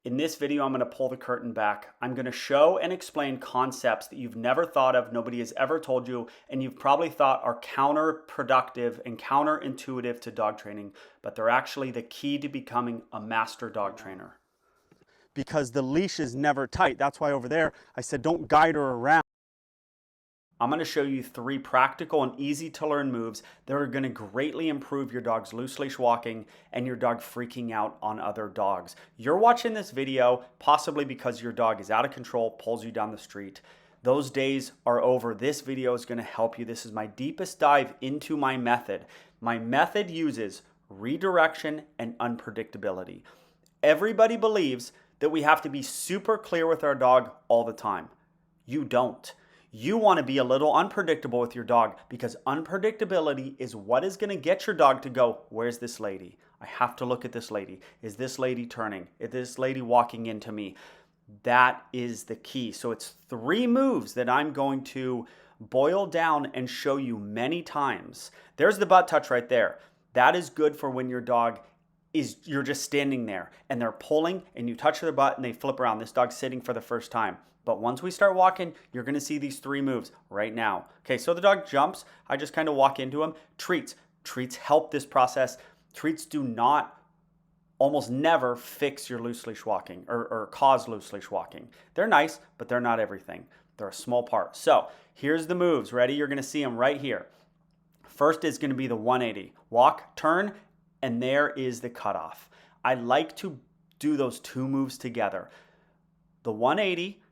In this video, I'm going to pull the curtain back. I'm going to show and explain concepts that you've never thought of, nobody has ever told you, and you've probably thought are counterproductive and counterintuitive to dog training, but they're actually the key to becoming a master dog trainer. Because the leash is never tight. That's why over there I said don't guide her around. I'm going to show you 3 practical and easy to learn moves that are going to greatly improve your dog's loose leash walking and your dog freaking out on other dogs. You're watching this video possibly because your dog is out of control, pulls you down the street. Those days are over. This video is going to help you. This is my deepest dive into my method. My method uses redirection and unpredictability. Everybody believes that we have to be super clear with our dog all the time. You don't. You want to be a little unpredictable with your dog because unpredictability is what is going to get your dog to go, where's this lady? I have to look at this lady. Is this lady turning? Is this lady walking into me? That is the key. So it's 3 moves that I'm going to boil down and show you many times. There's the butt touch right there. That is good for when your dog you're just standing there and they're pulling and you touch their butt and they flip around. This dog's sitting for the first time. But once we start walking, you're going to see these 3 moves right now. Okay, so the dog jumps. I just kind of walk into him. Treats. Treats help this process. Treats do not, almost never fix your loose leash walking or cause loose leash walking. They're nice, but they're not everything. They're a small part. So here's the moves. Ready? You're going to see them right here. First is going to be the 180. Walk, turn, and there is the cutoff. I like to do those 2 moves together. The 180,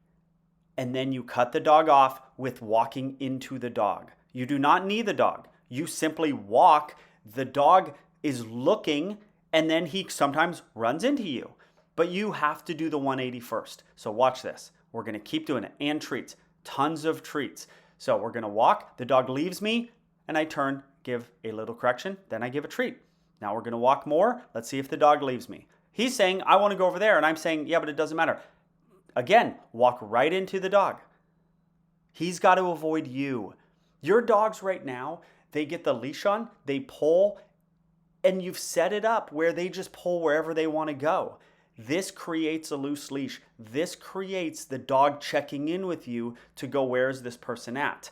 and then you cut the dog off with walking into the dog. You do not knee the dog. You simply walk. The dog is looking, and then he sometimes runs into you. But you have to do the 180 first. So watch this. We're going to keep doing it. And treats. Tons of treats. So we're going to walk. The dog leaves me, and I turn, give a little correction. Then I give a treat. Now we're going to walk more. Let's see if the dog leaves me. He's saying, I want to go over there. And I'm saying, yeah, but it doesn't matter. Again, walk right into the dog. He's got to avoid you. Your dogs right now, they get the leash on, they pull, and you've set it up where they just pull wherever they want to go. This creates a loose leash. This creates the dog checking in with you to go, where's this person at?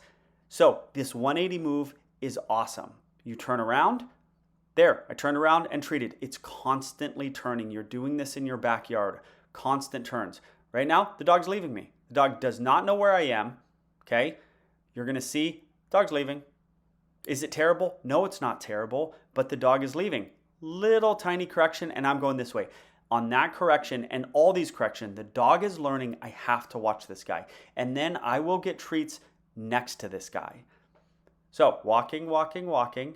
So this 180 move is awesome. You turn around. There, I turned around and treated. It's constantly turning. You're doing this in your backyard. Constant turns. Right now, the dog's leaving me. The dog does not know where I am, okay? You're going to see, dog's leaving. Is it terrible? No, it's not terrible, but the dog is leaving. Little tiny correction, and I'm going this way. On that correction and all these corrections, the dog is learning I have to watch this guy. And then I will get treats next to this guy. So walking, walking, walking,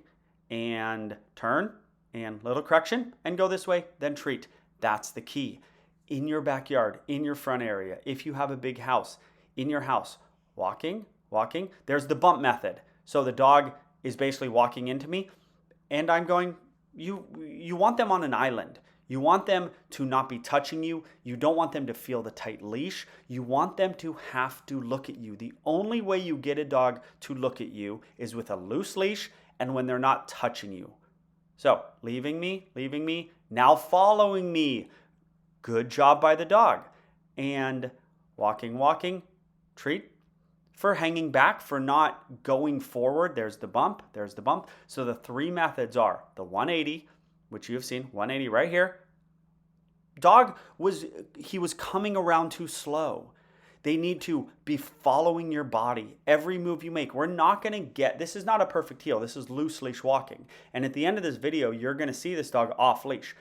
and turn, and little correction, and go this way, then treat. That's the key. In your backyard, in your front area, if you have a big house, in your house, walking, walking. There's the bump method. So the dog is basically walking into me, and I'm going, you want them on an island. You want them to not be touching you. You don't want them to feel the tight leash. You want them to have to look at you. The only way you get a dog to look at you is with a loose leash and when they're not touching you. So leaving me, now following me. Good job by the dog. And walking, walking, treat. For hanging back, for not going forward, there's the bump, there's the bump. So the 3 methods are the 180, which you have seen, 180 right here. Dog was coming around too slow. They need to be following your body. Every move you make. We're not going to get, this is not a perfect heel. This is loose leash walking. And at the end of this video, you're going to see this dog off leash.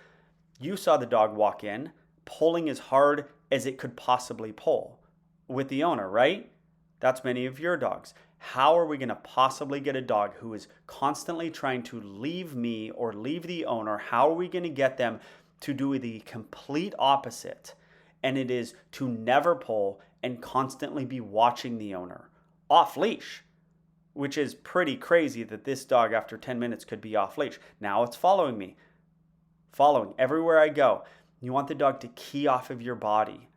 You saw the dog walk in, pulling as hard as it could possibly pull with the owner, right? That's many of your dogs. How are we going to possibly get a dog who is constantly trying to leave me or leave the owner? How are we going to get them to do the complete opposite? And it is to never pull and constantly be watching the owner off leash, which is pretty crazy that this dog after 10 minutes could be off leash. Now it's following me, following everywhere I go. You want the dog to key off of your body,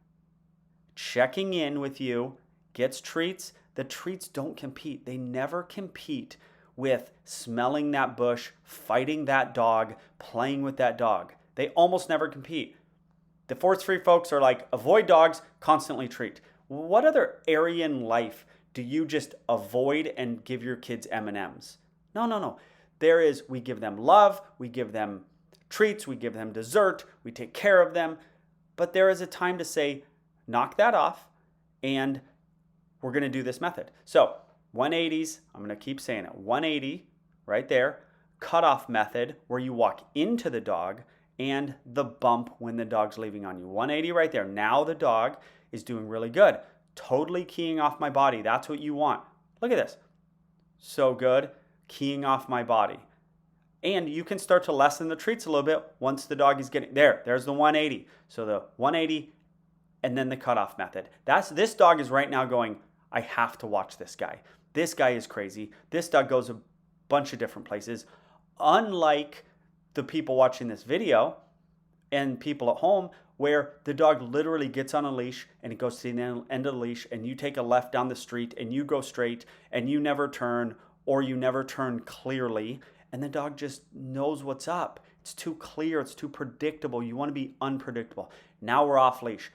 checking in with you, gets treats. The treats don't compete. They never compete with smelling that bush, fighting that dog, playing with that dog. They almost never compete. The Force Free folks are like, avoid dogs, constantly treat. What other area in life do you just avoid and give your kids M&Ms? No. We give them love, we give them treats, we give them dessert, we take care of them. But there is a time to say, knock that off, and we're going to do this method. So 180s, I'm going to keep saying it, 180 right there, cutoff method where you walk into the dog, and the bump when the dog's leaving on you. 180 right there. Now the dog is doing really good. Totally keying off my body. That's what you want. Look at this. So good. Keying off my body. And you can start to lessen the treats a little bit once the dog is getting there. There's the 180. So the 180 and then the cutoff method. This dog is right now going, I have to watch this guy. This guy is crazy. This dog goes a bunch of different places. Unlike the people watching this video and people at home where the dog literally gets on a leash and it goes to the end of the leash and you take a left down the street and you go straight and you never turn or you never turn clearly and the dog just knows what's up. It's too clear. It's too predictable. You want to be unpredictable. Now we're off leash.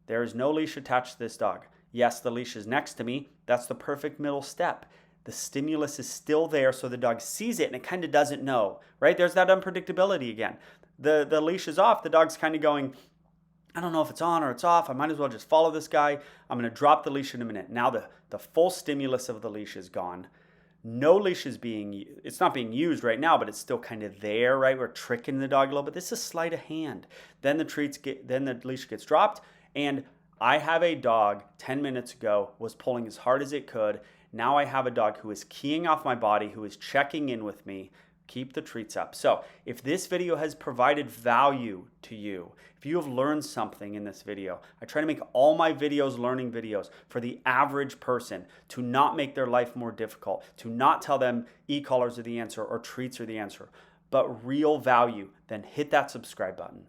There is no leash attached to this dog. Yes, the leash is next to me. That's the perfect middle step. The stimulus is still there, so the dog sees it and it kind of doesn't know, right? There's that unpredictability again. The leash is off. The dog's kind of going, I don't know if it's on or it's off. I might as well just follow this guy. I'm going to drop the leash in a minute. Now the full stimulus of the leash is gone. No leash is it's not being used right now, but it's still kind of there, right? We're tricking the dog a little bit. This is sleight of hand. Then the leash gets dropped, and I have a dog 10 minutes ago was pulling as hard as it could. Now I have a dog who is keying off my body, who is checking in with me. Keep the treats up. So if this video has provided value to you, if you have learned something in this video, I try to make all my videos learning videos for the average person to not make their life more difficult, to not tell them e-collars are the answer or treats are the answer, but real value, then hit that subscribe button.